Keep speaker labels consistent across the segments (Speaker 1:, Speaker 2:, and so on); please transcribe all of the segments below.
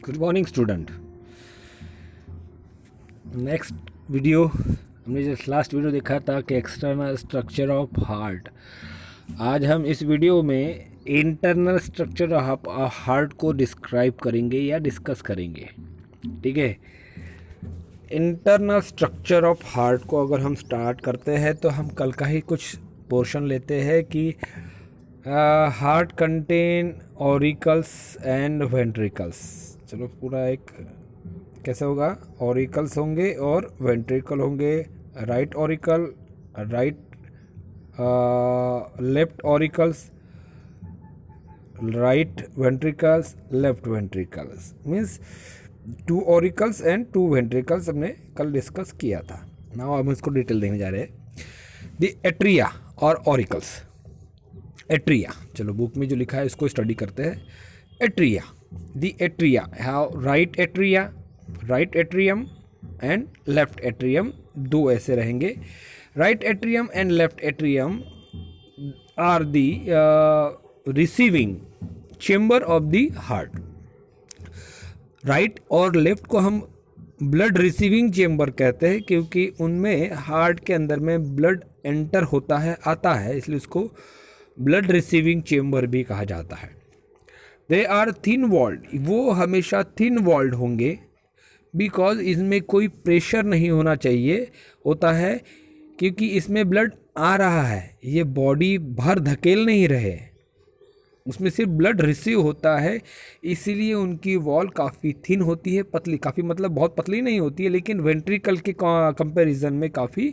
Speaker 1: Good morning student. Next video हमने जो last video देखा था कि एक्सटर्नल स्ट्रक्चर ऑफ हार्ट। आज हम इस वीडियो में इंटरनल स्ट्रक्चर ऑफ हार्ट को डिस्क्राइब करेंगे या डिस्कस करेंगे। ठीक है, इंटरनल स्ट्रक्चर ऑफ हार्ट को अगर हम स्टार्ट करते हैं तो हम कल का ही कुछ पोर्शन लेते हैं कि heart contain auricles and ventricles. चलो पूरा एक कैसे होगा, ऑरिकल्स होंगे और वेंट्रिकल होंगे। Right auricle, right left auricles, right ventricles, left ventricles, means 2 auricles and 2 ventricles हमने कल डिस्कस किया था। नाउ हम इसको डिटेल देखने जा रहे हैं। द एट्रिया और ऑरिकल्स। एट्रिया, चलो बुक में जो लिखा है इसको स्टडी करते हैं। Atria, the atria have right atria, right atrium and left atrium, दो ऐसे रहेंगे। Right atrium and left atrium are the receiving chamber of the heart. Right और लेफ्ट को हम ब्लड रिसीविंग चेम्बर कहते हैं क्योंकि उनमें हार्ट के अंदर में ब्लड एंटर होता है, आता है, इसलिए उसको ब्लड रिसीविंग चेम्बर भी कहा जाता है। दे आर थिन वॉल्ड, वो हमेशा थिन वॉल्ड होंगे बिकॉज इसमें कोई प्रेशर नहीं होना चाहिए होता है क्योंकि इसमें ब्लड आ रहा है, ये बॉडी भर धकेल नहीं रहे, उसमें सिर्फ ब्लड रिसीव होता है, इसीलिए उनकी वॉल काफ़ी थिन होती है, पतली, काफ़ी मतलब बहुत पतली नहीं होती है लेकिन वेंट्रिकल के कंपैरिजन में काफ़ी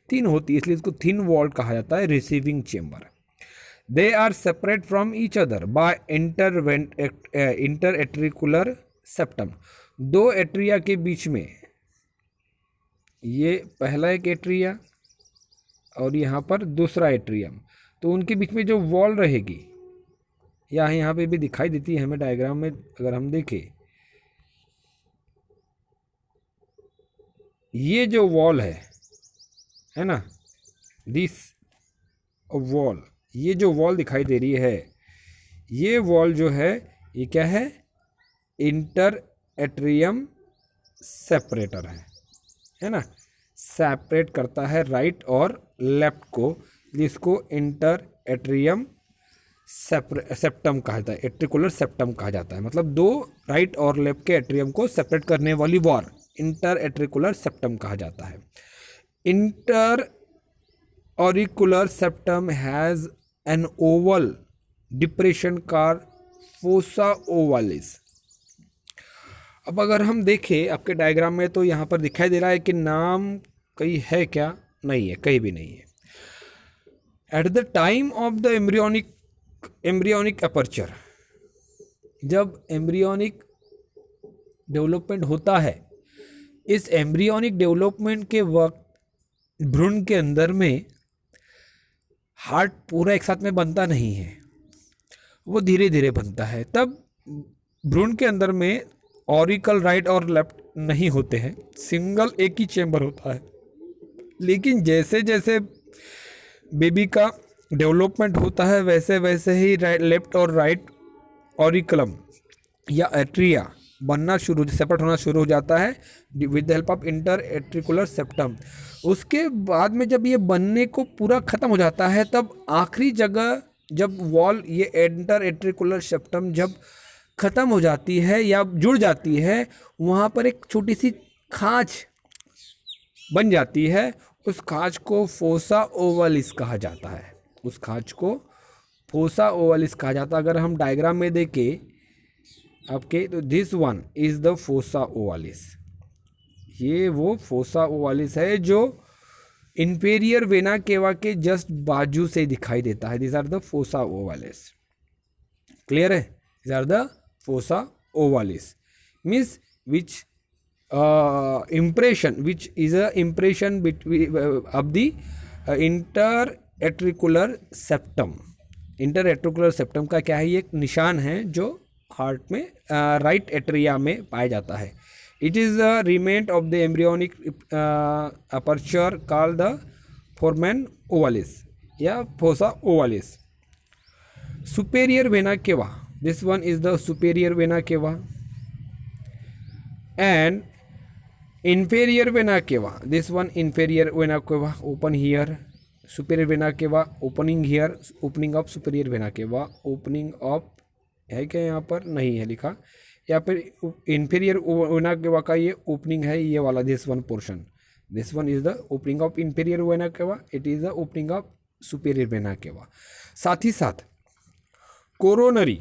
Speaker 1: थिन होती है, इसलिए इसको थिन वॉल कहा जाता है, receiving chamber. They are separate from each other by inter auricular septum. 2 atria के बीच में, ये पहला एक एट्रिया और यहाँ पर दूसरा एट्रियम, तो उनके बीच में जो वॉल रहेगी या यहाँ पे भी दिखाई देती है हमें डायग्राम में, अगर हम देखें ये जो वॉल है ना, दिस वॉल, ये जो वॉल दिखाई दे रही है, ये वॉल जो है ये क्या है, इंटर एट्रियम सेपरेटर है ना, सेपरेट करता है राइट और लेफ्ट को, जिसको इंटर एट्रियम सेप्टम कहा जाता है, एट्रिकुलर सेप्टम कहा जाता है। मतलब 2 राइट और लेफ्ट के एट्रियम को सेपरेट करने वाली वॉल इंटर एट्रिकुलर सेप्टम कहा जाता है। Inter auricular septum has an oval depression called fossa ovalis. अब अगर हम देखें आपके डायग्राम में तो यहाँ पर दिखाई दे रहा है कि नाम कहीं है क्या, नहीं है, कहीं भी नहीं है। At the time of the embryonic aperture, जब एम्ब्रियोनिक डेवलपमेंट होता है, इस एम्ब्रियोनिक डेवलपमेंट के वक्त भ्रूण के अंदर में हार्ट पूरा एक साथ में बनता नहीं है, वो धीरे धीरे बनता है। तब भ्रूण के अंदर में ऑरिकल राइट और लेफ्ट नहीं होते हैं, सिंगल एक ही चेम्बर होता है। लेकिन जैसे जैसे बेबी का डेवलपमेंट होता है वैसे वैसे ही लेफ्ट और राइट ऑरिकलम या एट्रिया बनना शुरू, सेपरेट होना शुरू हो जाता है with the help of inter auricular septum. उसके बाद में जब ये बनने को पूरा ख़त्म हो जाता है तब आखिरी जगह जब वॉल, ये इंटर एट्रिकुलर सेप्टम जब ख़त्म हो जाती है या जुड़ जाती है, वहाँ पर एक छोटी सी खाँच बन जाती है, उस खाँच को फोसा ओवलिस कहा जाता है, उस खाँच को फोसा ओवलिस कहा जाता है। अगर हम डायग्राम में देखें आपके तो this one is the fossa ovalis, ये वो फोसा ओवलिस है जो इंफीरियर वेना केवा के जस्ट बाजू से दिखाई देता है। This are the fossa ovalis, clear है? This are the fossa ovalis means which impression, which is a impression between of the inter-atricular septum। inter-atricular septum का क्या है, ये एक निशान है जो हार्ट में राइट एट्रिया में पाया जाता है। It is the remnant of the embryonic aperture called the foramen ovalis या fossa ovalis. Superior vena cava, this one is the superior vena cava. and inferior vena cava, this one inferior vena cava open here, superior vena cava opening here, opening of superior vena cava, opening of है क्या यहाँ पर नहीं है लिखा, या फिर inferior vena cava का ये opening है, ये वाला this one portion, this one is the opening of inferior vena cava, it is the opening of superior vena cava. साथ ही साथ coronary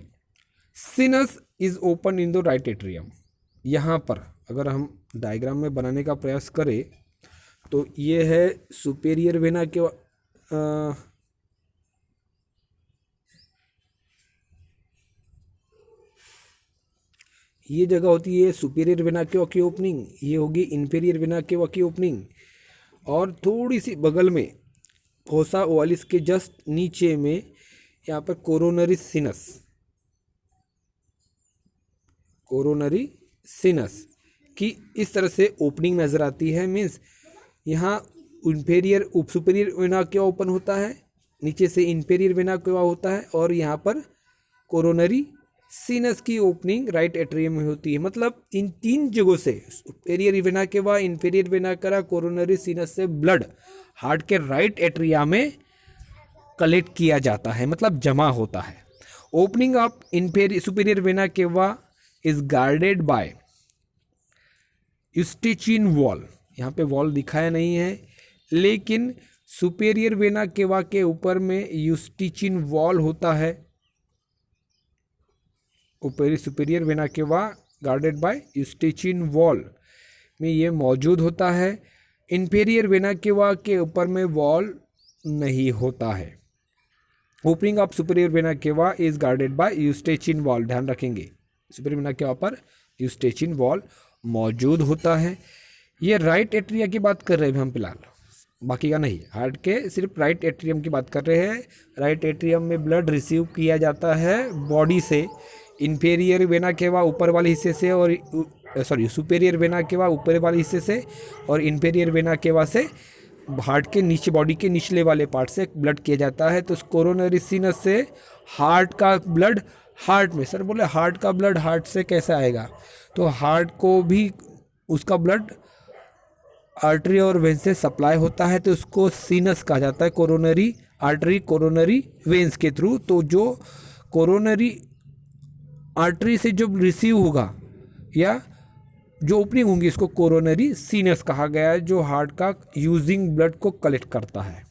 Speaker 1: sinus is open in the right atrium. यहाँ पर अगर हम डायग्राम में बनाने का प्रयास करें तो ये है सुपेरियर वेना के ये जगह होती है सुपेरियर वेना के की ओपनिंग, ये होगी इंफीरियर वेना के की ओपनिंग, और थोड़ी सी बगल में फोसा ओवालिस के जस्ट नीचे में यहाँ पर कोरोनरी सिनस, कोरोनरी सिनस की इस तरह से ओपनिंग नज़र आती है। मीन्स यहाँ इंफेरियर सुपेरियर वेना क्या ओपन होता है, नीचे से इंफेरियर वेना क्या होता है, और यहाँ पर कोरोनरी सिनस की ओपनिंग राइट एट्रियम में होती है। मतलब इन तीन जगहों से सुपेरियर वेना के बाद inferior vena cava coronary sinus से ब्लड हार्ट के राइट एट्रिया में कलेक्ट किया जाता है, मतलब जमा होता है। Opening of inferior superior vena cava is guarded by Eustachian valve, यहाँ पे वॉल दिखाया नहीं है, लेकिन सुपेरियर वेना केवा के ऊपर में यूस्टिचिन वॉल होता है। ऊपरी superior vena cava guarded by Eustachian valve में ये मौजूद होता है। इंफीरियर वेना केवा के ऊपर में वॉल नहीं होता है। Opening of superior vena cava is guarded by Eustachian valve, ध्यान रखेंगे सुपेरियर वेना केवा पर यूस्टिचिन वॉल मौजूद होता है। ये राइट एट्रिया की बात कर रहे हैं हम फिलहाल, बाकी का नहीं, हार्ट के सिर्फ राइट एट्रियम की बात कर रहे हैं। राइट एट्रियम में ब्लड रिसीव किया जाता है बॉडी से, इंफीरियर वेना केवा ऊपर वाले हिस्से से, और सुपेरियर वेना केवा ऊपर वाले हिस्से से, और इंफीरियर वेना केवा से हार्ट के नीचे बॉडी के निचले वाले पार्ट से ब्लड किया जाता है। तो कोरोनरी सिनस से हार्ट का ब्लड हार्ट में, सर बोले हार्ट का ब्लड हार्ट से कैसे आएगा, तो हार्ट को भी उसका ब्लड आर्टरी और वेन से सप्लाई होता है, तो उसको सीनस कहा जाता है, कोरोनरी आर्टरी कोरोनरी वेन्स के थ्रू। तो जो कोरोनरी आर्टरी से जो रिसीव होगा या जो ओपनिंग होंगी इसको कोरोनरी सीनस कहा गया है, जो हार्ट का यूजिंग ब्लड को कलेक्ट करता है।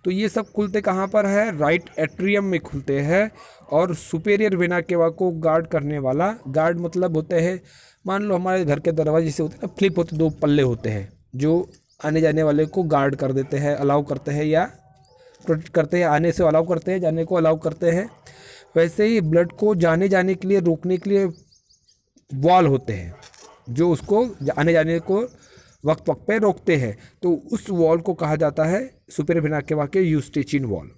Speaker 1: तो ये सब खुलते कहाँ पर है, राइट एट्रियम में खुलते हैं। और सुपेरियर वेना केवा को गार्ड करने वाला, गार्ड मतलब होते हैं, मान लो हमारे घर के दरवाजे से होते हैं ना, फ्लिप होते, दो पल्ले होते हैं जो आने जाने वाले को गार्ड कर देते हैं, अलाउ करते हैं या प्रोटेक्ट करते हैं, आने से अलाउ करते हैं, जाने को अलाउ करते हैं। वैसे ही ब्लड को जाने के लिए रोकने के लिए वॉल होते हैं जो उसको आने जाने को वक्त पे रोकते हैं। तो उस वॉल को कहा जाता है सुपेरियर वेना केवा के Eustachian valve.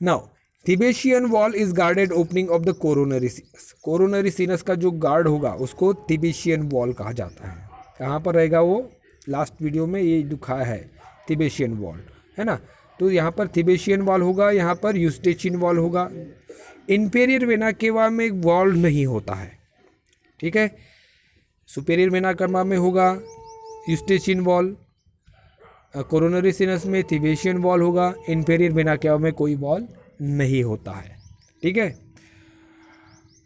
Speaker 1: Now Thebesian valve is guarded opening of the coronary sinus. Coronary sinus का जो गार्ड होगा उसको थिबेशियन वॉल कहा जाता है। कहाँ पर रहेगा वो, लास्ट वीडियो में ये दिखाया है, थिबेशियन वॉल है ना। तो यहाँ पर थिबेशियन वॉल होगा, यहाँ पर यूस्टिचिन वॉल होगा। इंफीरियर वेना केवा में वॉल नहीं होता है, ठीक है। सुपेरियर वेना केवा में होगा यूस्टिचिन वॉल, कोरोनरी सिनस में थिबेशियन वॉल होगा, इंफीरियर वेना केवा में कोई वॉल नहीं होता है, ठीक है।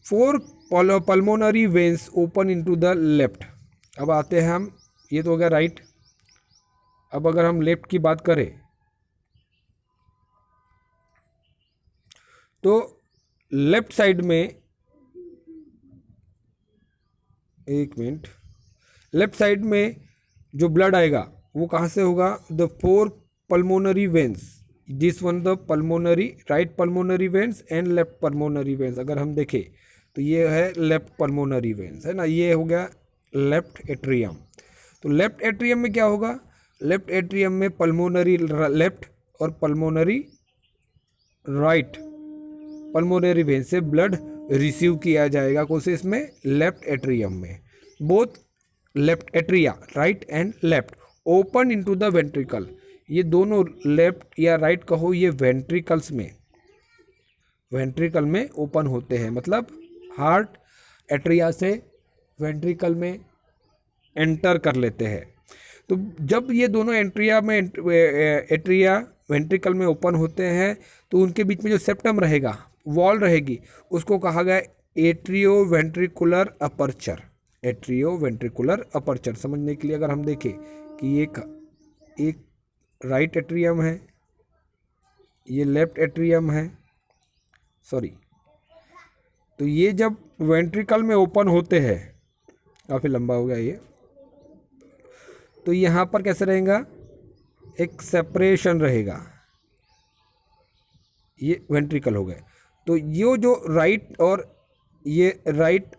Speaker 1: 4 pulmonary veins open into the left. अब आते हैं हम, ये तो हो गया राइट। अब अगर हम लेफ्ट की बात करें तो लेफ्ट साइड में, एक मिनट, लेफ्ट साइड में जो ब्लड आएगा वो कहाँ से होगा, the 4 pulmonary veins, this one the pulmonary, right pulmonary veins and left pulmonary veins. अगर हम देखें तो ये है लेफ्ट पल्मोनरी वेन्स, है ना, ये हो गया लेफ्ट एट्रियम। तो लेफ्ट एट्रियम में क्या होगा, लेफ्ट एट्रियम में पल्मोनरी लेफ्ट और पल्मोनरी राइट पल्मोनरी वेन से ब्लड रिसीव किया जाएगा, कौन से इसमें, लेफ्ट एट्रियम में। Both left atria right and left open into the ventricle, ये दोनों लेफ्ट या राइट कहो, ये वेंट्रिकल्स में, वेंट्रिकल में ओपन होते हैं। मतलब हार्ट एट्रिया से वेंट्रिकल में एंटर कर लेते हैं। तो जब ये दोनों एट्रिया वेंट्रिकल में ओपन होते हैं तो उनके बीच में जो सेप्टम रहेगा, वॉल रहेगी, उसको कहा गया atrio ventricular aperture. Atrio ventricular aperture समझने के लिए अगर हम देखें कि एक राइट एट्रियम है, ये लेफ्ट एट्रियम है, सॉरी, तो ये जब वेंट्रिकल में ओपन होते हैं, काफ़ी लंबा हो गया ये, तो यहाँ पर कैसे रहेगा, एक सेपरेशन रहेगा, ये वेंट्रिकल हो गए। तो ये जो राइट और ये right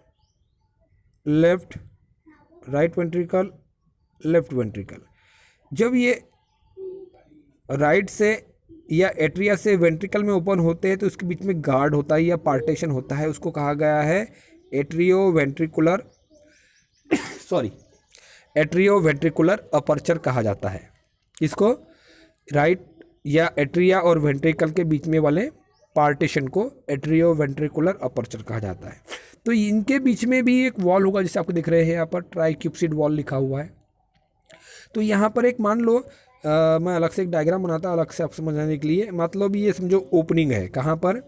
Speaker 1: left, right ventricle left ventricle, जब ये राइट से या एट्रिया से वेंट्रिकल में ओपन होते हैं तो उसके बीच में गार्ड होता है या पार्टीशन होता है, उसको कहा गया है atrio ventricular sorry atrio ventricular aperture कहा जाता है। इसको राइट या एट्रिया और वेंट्रिकल के बीच में वाले पार्टीशन को एट्रियो वेंट्रिकुलर अपर्चर कहा जाता है। तो इनके बीच में भी एक वॉल होगा, जैसे आपको दिख रहे हैं यहाँ पर ट्राइक्यूप्सिड वॉल लिखा हुआ है। तो यहाँ पर एक मान लो मैं अलग से एक डायग्राम बनाता अलग से आप समझाने के लिए। मतलब ये समझो ओपनिंग है, कहाँ पर,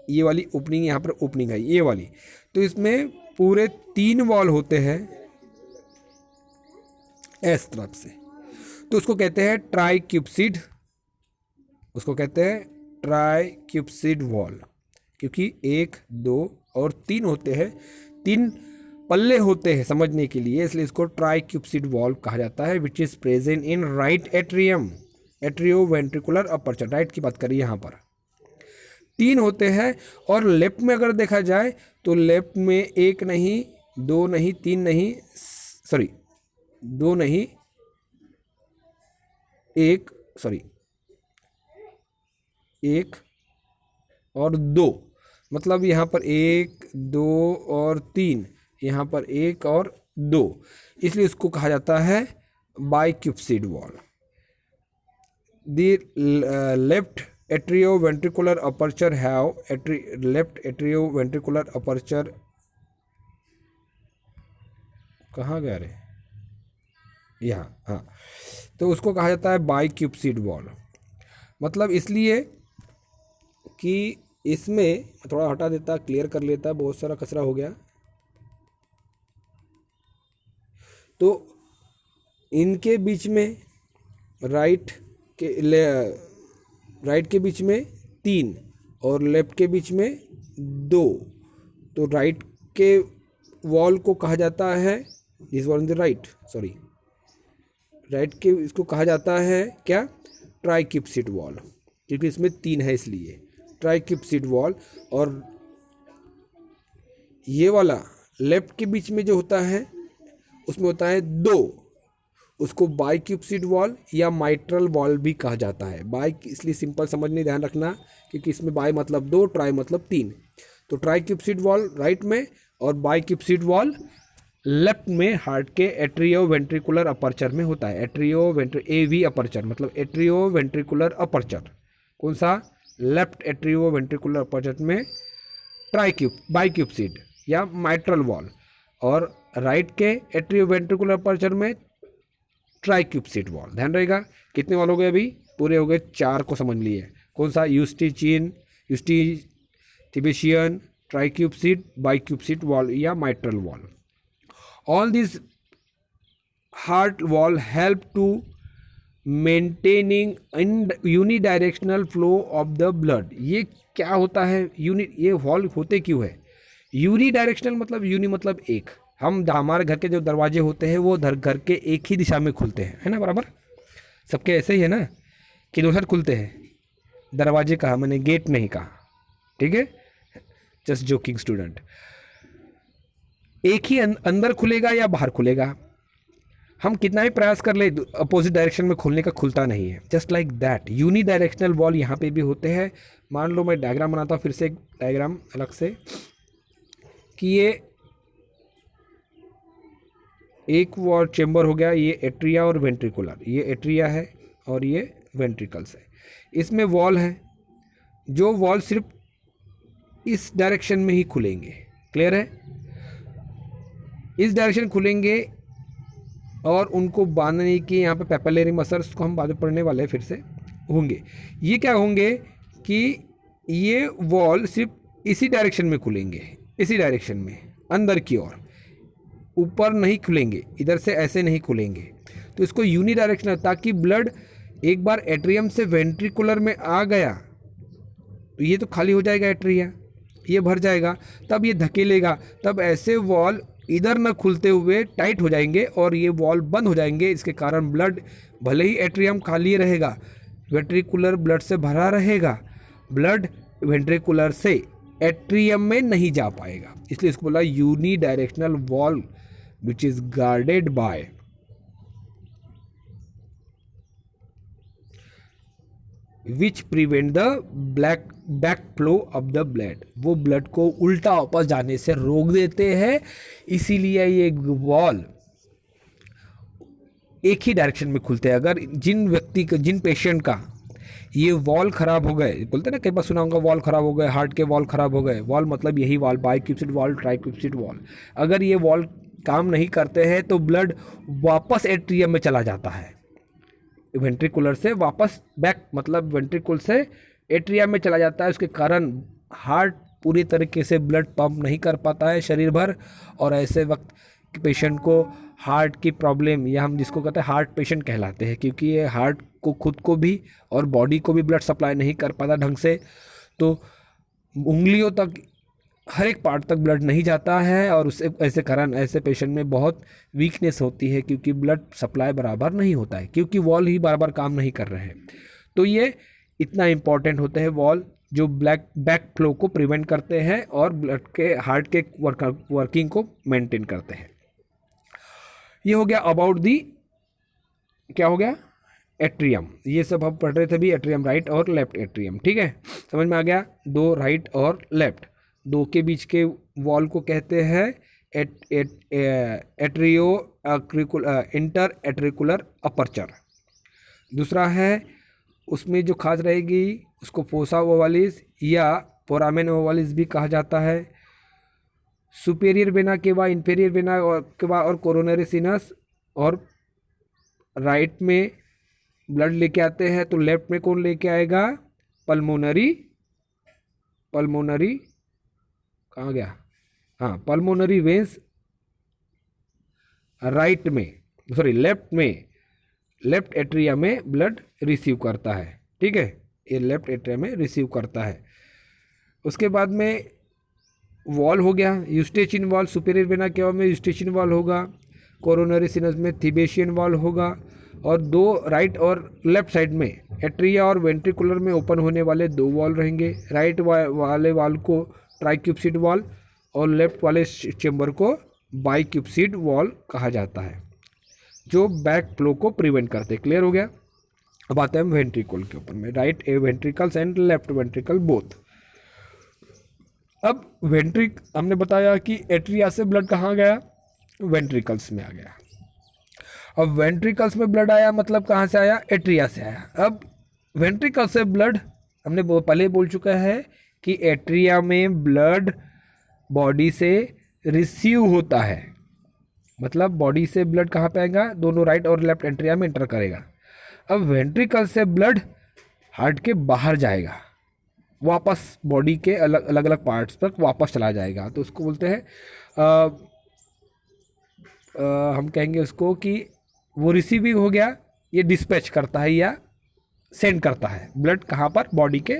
Speaker 1: ये वाली ओपनिंग, यहाँ पर ओपनिंग है ये वाली। तो इसमें पूरे 3 वॉल होते हैं इस तरफ से, तो उसको कहते हैं ट्राइक्यूप्सिड, उसको कहते हैं ट्राइक्यूप्सिड वॉल, क्योंकि 1 2 और 3 होते हैं, 3 पल्ले होते हैं समझने के लिए, इसलिए इसको ट्राइक्यूप्सिड वॉल कहा जाता है। Which is present in right atrium, atrio ventricular aperture, right की बात करिए, यहाँ पर 3 होते हैं। और लेफ्ट में अगर देखा जाए तो लेफ्ट में 1 नहीं 2 नहीं 3 नहीं, सॉरी 2 नहीं 1 और 2, मतलब यहाँ पर 1 2 और 3, यहाँ पर 1 और 2, इसलिए उसको कहा जाता है bicuspid valve. The left atrioventricular aperture have left atrioventricular aperture, कहाँ गया रे, यहाँ, हाँ, तो उसको कहा जाता है बाइक्यूप्सिड वॉल। मतलब इसलिए कि इसमें थोड़ा हटा देता, क्लियर कर लेता, बहुत सारा कचरा हो गया। तो इनके बीच में राइट के बीच में 3 और लेफ्ट के बीच में 2, तो राइट के वॉल को कहा जाता है, this wall in the right, sorry right के, इसको कहा जाता है क्या, ट्राइक्यूप्सिड वॉल, क्योंकि इसमें 3 है इसलिए ट्राइक्यूप्सिड वॉल। और ये वाला लेफ्ट के बीच में जो होता है उसमें होता है 2, उसको बाइक्यूप्सिड वॉल या माइट्रल वॉल भी कहा जाता है। बाई इसलिए सिंपल समझने ध्यान रखना, क्योंकि इसमें बाई मतलब 2, ट्राई मतलब 3। तो ट्राइक्यूप्सिड वॉल राइट में और बाइक्यूप्सिड वॉल लेफ्ट में हार्ट के एट्रियो वेंट्रिकुलर अपर्चर में होता है। एवी अपर्चर मतलब एट्रियो वेंट्रिकुलर अपर्चर, कौन सा, लेफ्ट एट्रियो वेंट्रिकुलर अपर्चर में बाइक्यूप्सिड या माइट्रल वॉल, और राइट के एट्रियो वेंट्रिकुलर अपर्चर में ट्राइक्यूप्सिड वॉल। ध्यान रहेगा, कितने वॉल हो गए अभी, पूरे हो गए 4 को समझ लिए। कौन सा, यूस्टिथिबेशियन, ट्राइक्यूप्सिड, बाइक्यूप्सिड वॉल या mitral valve. All these heart wall help to maintaining unidirectional flow of the blood। ये क्या होता है, ये वॉल होते क्यों है, यूनिडायरेक्शनल मतलब यूनि मतलब एक, हमारे घर के जो दरवाजे होते हैं वो घर के एक ही दिशा में खुलते हैं, है ना, बराबर, सबके ऐसे ही है ना, कि दोनों खुलते हैं। दरवाजे कहा, मैंने गेट नहीं कहा, ठीक है, जस्ट जोकिंग स्टूडेंट। एक ही अंदर खुलेगा या बाहर खुलेगा, हम कितना भी प्रयास कर ले अपोजिट डायरेक्शन में खोलने का खुलता नहीं है। Just like that unidirectional wall यहाँ पे भी होते हैं। मान लो मैं डायग्राम बनाता हूँ, फिर से एक डायग्राम अलग से, कि ये एक वॉल चेम्बर हो गया, ये एट्रिया और वेंट्रिकुलर, ये एट्रिया है और ये वेंट्रिकल्स है। इसमें वॉल है, जो वॉल सिर्फ इस डायरेक्शन में ही खुलेंगे, क्लियर है। इस डायरेक्शन खुलेंगे और उनको बांधने की यहाँ पे पैपिलरी मसल्स को हम बाद में पढ़ने वाले हैं फिर से होंगे। ये क्या होंगे कि ये वॉल सिर्फ इसी डायरेक्शन में खुलेंगे, इसी डायरेक्शन में अंदर की ओर, ऊपर नहीं खुलेंगे, इधर से ऐसे नहीं खुलेंगे। तो इसको यूनी डायरेक्शन है, ताकि ब्लड एक बार एट्रियम से वेंट्रिकुलर में आ गया तो ये तो खाली हो जाएगा, एट्रिया ये भर जाएगा, तब ये धकेलेगा, तब ऐसे वॉल इधर न खुलते हुए टाइट हो जाएंगे और ये वॉल बंद हो जाएंगे। इसके कारण ब्लड भले ही एट्रियम खाली रहेगा, वेंट्रिकुलर ब्लड से भरा रहेगा, ब्लड वेंट्रिकुलर से एट्रियम में नहीं जा पाएगा। इसलिए इसको बोला unidirectional wall which is guarded by which prevent the black back flow of the blood, वो ब्लड को उल्टा वापस जाने से रोक देते हैं। इसीलिए ये वॉल एक ही डायरेक्शन में खुलते हैं। अगर जिन व्यक्ति का, जिन पेशेंट का ये वॉल खराब हो गए, बोलते हैं ना, कई बार सुना होगा वॉल खराब हो गए, हार्ट के वॉल खराब हो गए। वॉल मतलब यही वॉल, बाइक्यूप्सिड वॉल, ट्राइक्यूप्सिड वॉल। अगर ये वॉल काम नहीं करते हैं तो ब्लड वापस एट्रियम में चला जाता है, वेंट्रिकुलर से वापस बैक, मतलब वेंट्रिकुल से एट्रियम में चला जाता है। उसके कारण हार्ट पूरी तरीके से ब्लड पंप नहीं कर पाता है शरीर भर, और ऐसे वक्त पेशेंट को हार्ट की प्रॉब्लम, या हम जिसको कहते हैं हार्ट पेशेंट कहलाते हैं, क्योंकि ये हार्ट को खुद को भी और बॉडी को भी ब्लड सप्लाई नहीं कर पाता ढंग से। तो उंगलियों तक, हर एक पार्ट तक ब्लड नहीं जाता है, और उससे ऐसे कारण ऐसे पेशेंट में बहुत वीकनेस होती है, क्योंकि ब्लड सप्लाई बराबर नहीं होता है, क्योंकि वॉल ही बार बार काम नहीं कर रहे हैं। तो ये इतना इम्पॉर्टेंट होते हैं वॉल, जो बैक फ्लो को प्रिवेंट करते हैं और ब्लड के, हार्ट के वर्किंग को मेंटेन करते हैं। ये हो गया अबाउट दी, क्या हो गया, एट्रियम। ये सब हम पढ़ रहे थे भी, एट्रियम राइट और लेफ्ट एट्रियम, ठीक है, समझ में आ गया। दो राइट और लेफ्ट, दो के बीच के वॉल को कहते हैं एट्रियो इंटर एट्रिकुलर अपर्चर। दूसरा है, उसमें जो खाज रहेगी उसको फोसा ओवालिस या फोरामेन ओवालिस भी कहा जाता है। सुपेरियर वेना के बाद इंफेरियर वेना के बाद और कोरोनरी सिनस, और राइट में ब्लड लेके आते हैं तो लेफ्ट में कौन लेके आएगा, पल्मोनरी कहाँ गया, हाँ, पल्मोनरी वेंस राइट में, सॉरी लेफ्ट में, लेफ्ट एट्रिया में ब्लड रिसीव करता है, ठीक है, ये लेफ्ट एट्रिया में रिसीव करता है। उसके बाद में वॉल हो गया, यूस्टेचिन वॉल, सुपेरियर वेना केवा में यूस्टेचिन वॉल होगा, कोरोनरी सिनस में थिबेशियन वॉल होगा, और दो राइट और लेफ्ट साइड में एट्रिया और वेंट्रिकुलर में ओपन होने वाले दो वॉल रहेंगे। राइट वाले वॉल को ट्राइक्यूप्सिड वॉल और लेफ्ट वाले चेंबर को बाइक्यूप्सिड वॉल कहा जाता है, जो बैक फ्लो को प्रिवेंट करते हैं। क्लियर हो गया। अब आते हैं वेंट्रिकल के ऊपर में, right ventricles and left ventricle both. अब हमने बताया कि एट्रिया से ब्लड कहाँ गया, वेंट्रिकल्स में आ गया। अब वेंट्रिकल्स में ब्लड आया मतलब कहाँ से आया, एट्रिया से आया। अब वेंट्रिकल से ब्लड, हमने पहले बोल चुका है कि एट्रिया में ब्लड बॉडी से रिसीव होता है, मतलब बॉडी से ब्लड कहाँ पे आएगा, दोनों राइट और लेफ्ट एट्रिया में एंटर करेगा। अब वेंट्रिकल से ब्लड हार्ट के बाहर जाएगा, वापस बॉडी के अलग अलग पार्ट्स तक वापस चला जाएगा। तो उसको बोलते हैं हम कहेंगे उसको कि वो रिसीविंग हो गया, ये डिस्पैच करता है या सेंड करता है ब्लड कहाँ पर, बॉडी के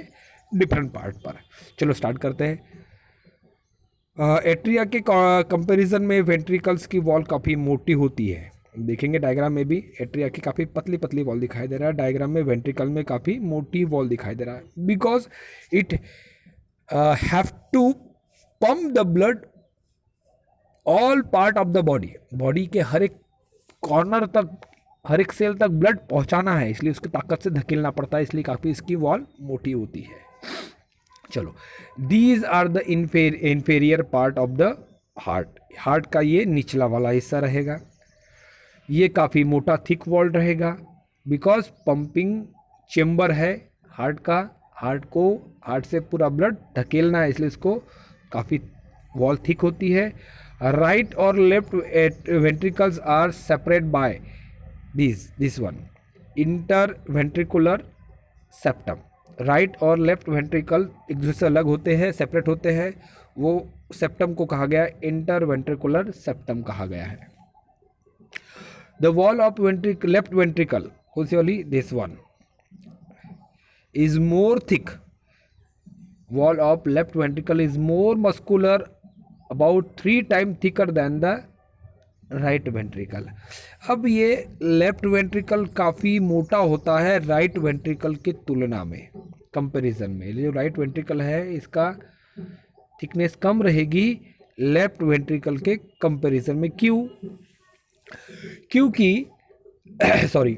Speaker 1: डिफरेंट पार्ट पर। चलो स्टार्ट करते हैं। एट्रिया के कंपैरिजन में वेंट्रिकल्स की वॉल काफ़ी मोटी होती है, देखेंगे डायग्राम में भी। एट्रिया की काफ़ी पतली पतली वॉल दिखाई दे रहा है, डायग्राम में वेंट्रिकल में काफ़ी मोटी वॉल दिखाई दे रहा है, because it have to pump the blood all part of the body, body के हर एक कॉर्नर तक, हर एक सेल तक ब्लड पहुंचाना है, इसलिए उसकी ताकत से धकेलना पड़ता है, इसलिए काफ़ी इसकी वॉल मोटी होती है। चलो, these are the inferior part of the heart, heart का ये निचला वाला हिस्सा रहेगा, ये काफ़ी मोटा थिक वॉल रहेगा, बिकॉज पंपिंग चेम्बर है हार्ट का, हार्ट से पूरा ब्लड धकेलना है, इसलिए इसको काफ़ी वॉल थिक होती है। राइट और left ventricles are separate by this one interventricular septum. Right और लेफ्ट वेंट्रिकल एक दूसरे से अलग होते हैं, सेपरेट होते हैं, वो सेप्टम को कहा गया इंटरवेंट्रिकुलर सेप्टम कहा गया है। The wall of left ventricle उसी this one is more thick. Wall of left ventricle is more muscular, about 3 times thicker than the right ventricle. अब ये लेफ्ट वेंट्रिकल काफ़ी मोटा होता है राइट वेंट्रिकल की तुलना में, कंपैरिजन में। जो राइट वेंट्रिकल है इसका थिकनेस कम रहेगी लेफ्ट वेंट्रिकल के कंपैरिजन में। क्यों? क्योंकि सॉरी,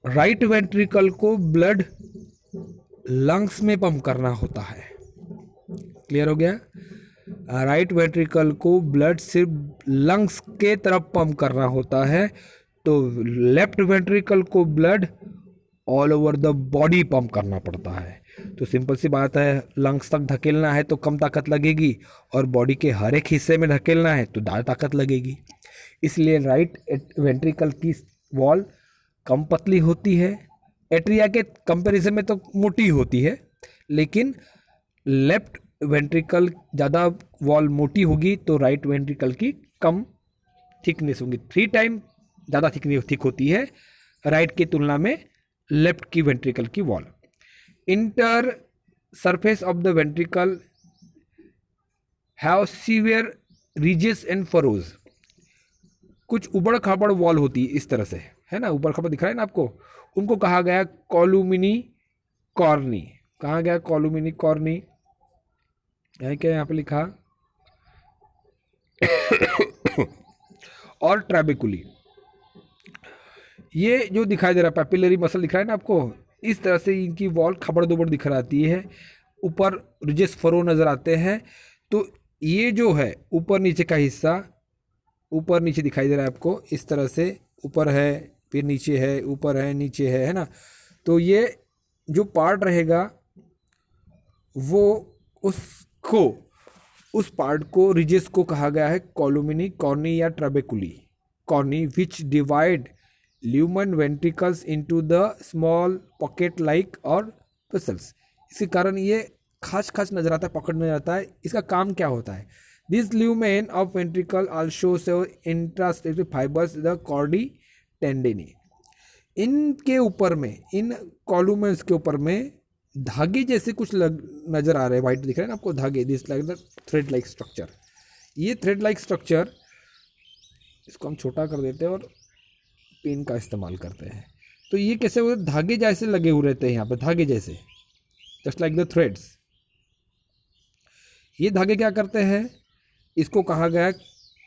Speaker 1: राइट वेंट्रिकल को ब्लड लंग्स में पंप करना होता है। क्लियर हो गया? राइट वेंट्रिकल को ब्लड सिर्फ लंग्स के तरफ पंप करना होता है, तो लेफ्ट वेंट्रिकल को blood all over the body pump करना पड़ता है। तो सिंपल सी बात है, लंग्स तक धकेलना है तो कम ताकत लगेगी, और बॉडी के हर एक हिस्से में धकेलना है तो ज़्यादा ताकत लगेगी। इसलिए राइट वेंट्रिकल की वॉल कम पतली होती है, एट्रिया के कंपैरिजन में तो मोटी होती है, लेकिन लेफ्ट वेंट्रिकल ज़्यादा वॉल मोटी होगी तो राइट वेंट्रिकल की कम थिकनेस होगी। 3 टाइम ज़्यादा थिक होती है राइट की तुलना में लेफ्ट की वेंट्रिकल की wall. Inter surface of the ventricle have severe ridges and furrows. कुछ उबड़ खाबड़ वॉल होती है इस तरह से, है ना, ऊपर खबर दिख रहा है ना आपको, उनको कहा गया कॉलुमिनी कॉर्नी। कहा गया कॉलुमिनी कॉर्नी, है क्या यहाँ पे लिखा और ट्रैबेकुली। ये जो दिखाई दे रहा है पैपिलरी मसल दिख रहा है ना आपको, इस तरह से इनकी वॉल खबड़ दुबड़ दिख आती है, ऊपर रिजेस फरो नज़र आते हैं। तो ये जो है ऊपर नीचे का हिस्सा, ऊपर नीचे दिखाई दे रहा है आपको इस तरह से, ऊपर है फिर नीचे है, ऊपर है नीचे है ना। तो ये जो पार्ट रहेगा वो उस पार्ट को रिजेस को कहा गया है कॉलुमिनी कॉर्नी या trabeculae carneae, which divide lumen ventricles into the small pocket like और वेसल्स। इसके कारण ये खास नजर आता है, पॉकेट नजर आता है। इसका काम क्या होता है? This lumen of ventricle also show इंट्रास्टेटिव फाइबर्स द कॉर्डी टेंडेनी। इनके ऊपर में, इन कॉलुमेंस के ऊपर में धागे जैसे कुछ नजर आ रहे हैं, वाइट दिख रहे हैं ना आपको धागे, this like the thread like structure. ये थ्रेड लाइक स्ट्रक्चर, इसको हम छोटा कर देते हैं और पेन का इस्तेमाल करते हैं। तो ये कैसे होते, धागे जैसे लगे हुए रहते हैं यहाँ पे, धागे जैसे, जस्ट लाइक द थ्रेड्स। ये धागे क्या करते हैं? इसको कहा गया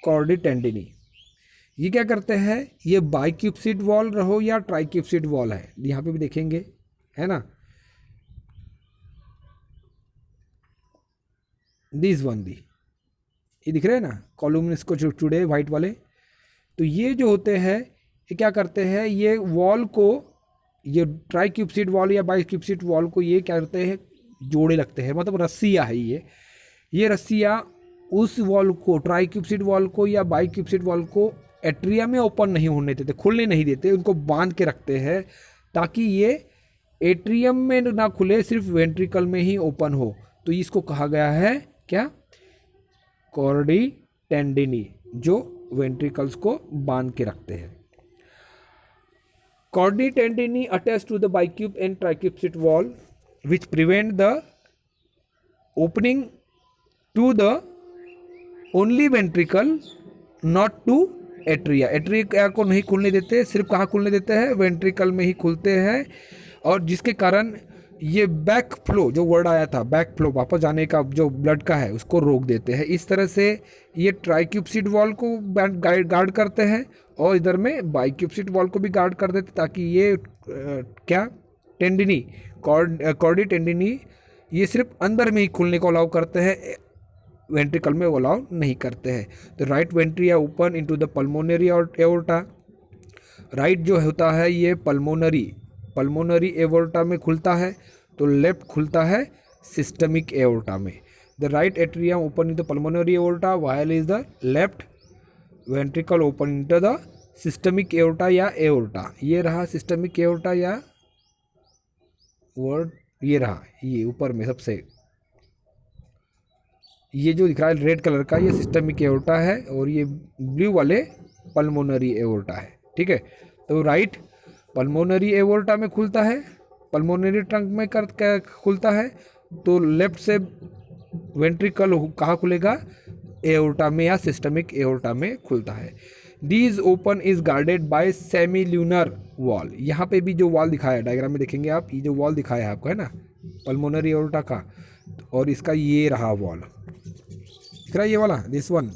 Speaker 1: कॉर्डी टेंडिनी। ये क्या करते हैं? ये बाइक्यूप्सिड वॉल रहो या ट्राइक्यूप्सिड वॉल है, यहाँ पे भी देखेंगे, है ना, दिस वन दी, ये दिख रहे हैं ना कॉलुम्स को जुड़े वाइट वाले। तो ये जो होते हैं ये क्या करते हैं, ये वॉल को, ये ट्राइक्यूप्सिड वॉल या बाइक्यूप्सिड वॉल को ये क्या करते हैं, जोड़े लगते हैं, मतलब रस्सियाँ है ये रस्सियाँ उस वॉल को, ट्राइक्यूप्सिड वॉल को या बाइक्यूप्सिड वॉल को एट्रिया में ओपन नहीं होने देते, खुलने नहीं देते, उनको बांध के रखते हैं ताकि ये एट्रियम में ना खुले, सिर्फ वेंट्रिकल में ही ओपन हो। तो इसको कहा गया है क्या? कॉर्डी टेंडिनी, जो वेंट्रिकल्स को बांध के रखते हैं। Chordae tendineae attach to the bicuspid and tricuspid valve which prevent the opening to the only ventricle not to atria. Atria को नहीं खुलने देते, सिर्फ कहाँ खुलने देते हैं? वेंट्रिकल में ही खुलते हैं, और जिसके कारण ये बैक फ्लो, जो वर्ड आया था बैक फ्लो, वापस जाने का जो ब्लड का है, उसको रोक देते हैं। इस तरह से ये ट्राइक्यूप्सिड वॉल को गार्ड करते हैं, और इधर में बाइक्यूप्सिड वॉल को भी गार्ड कर देते, ताकि ये क्या टेंडिनी, कॉर्डी टेंडिनी, ये सिर्फ अंदर में ही खुलने को अलाउ करते हैं, वेंट्रिकल में अलाउ नहीं करते हैं। तो right ventricle open into the pulmonary aorta. Right जो होता है ये पल्मोनरी एओर्टा में खुलता है, तो लेफ्ट खुलता है सिस्टमिक एओर्टा में। The right atrium open into pulmonary aorta while is the left ventricle open into the systemic aorta या एओर्टा। ये रहा सिस्टमिक एओर्टा या वर्ड, ये रहा ये ऊपर में सबसे, ये जो दिख रहा है रेड कलर का ये सिस्टमिक एओर्टा है और ये ब्लू वाले पल्मोनरी एओर्टा है। ठीक है, तो राइट पल्मोनरी एओर्टा में खुलता है, पल्मोनरी ट्रंक में खुलता है, तो लेफ्ट से वेंट्रिकल कहाँ खुलेगा, एओर्टा में या सिस्टमिक एओर्टा में खुलता है। These open is guarded bye semi lunar wall. यहाँ पे भी जो वॉल दिखाया है डायग्राम में देखेंगे आप, ये जो वॉल दिखाया है आपको है ना पल्मोनरी एओर्टा का, और इसका ये रहा वॉल दिख रहा है ये वाला दिस वन,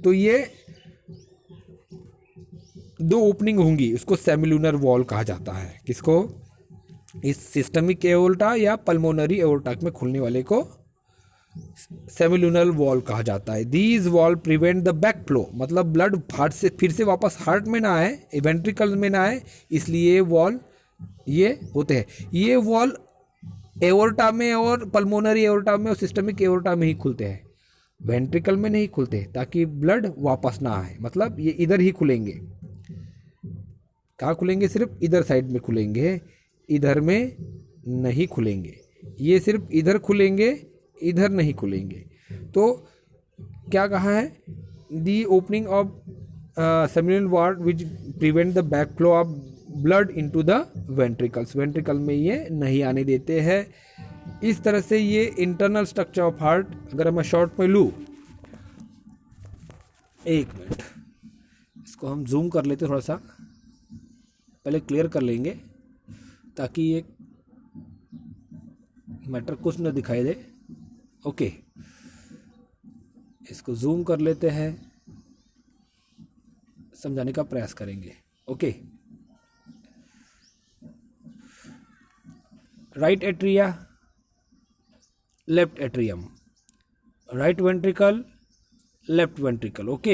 Speaker 1: तो ये दो ओपनिंग होंगी, उसको सेमिलुनर वॉल कहा जाता है। किसको, इस सिस्टमिक एओर्टा या पल्मोनरी एओर्टा में खुलने वाले को सेमिलुनर वॉल कहा जाता है। These wall prevent the back flow, मतलब ब्लड हार्ट से फिर से वापस हार्ट में ना आए, वेंट्रिकल में ना आए, इसलिए वॉल ये होते हैं। ये वॉल एओर्टा में और पल्मोनरी एओर्टा में और सिस्टमिक एओर्टा में ही खुलते हैं, वेंट्रिकल में नहीं खुलते, ताकि ब्लड वापस ना आए। मतलब ये इधर ही खुलेंगे, कहाँ खुलेंगे, सिर्फ इधर साइड में खुलेंगे, इधर में नहीं खुलेंगे। ये सिर्फ इधर खुलेंगे, इधर नहीं खुलेंगे। तो क्या कहा है, the opening of semilunar valve which prevent the back flow of blood into the ventricles, ventricle में ये नहीं आने देते हैं। इस तरह से ये इंटरनल स्ट्रक्चर ऑफ हार्ट, अगर मैं शॉर्ट में लूँ, एक मिनट इसको हम जूम कर लेते, थोड़ा सा पहले क्लियर कर लेंगे ताकि ये मैटर कुछ न दिखाई दे। ओके, इसको जूम कर लेते हैं, समझाने का प्रयास करेंगे। Okay, right atria, left atrium, right ventricle, left ventricle. Okay,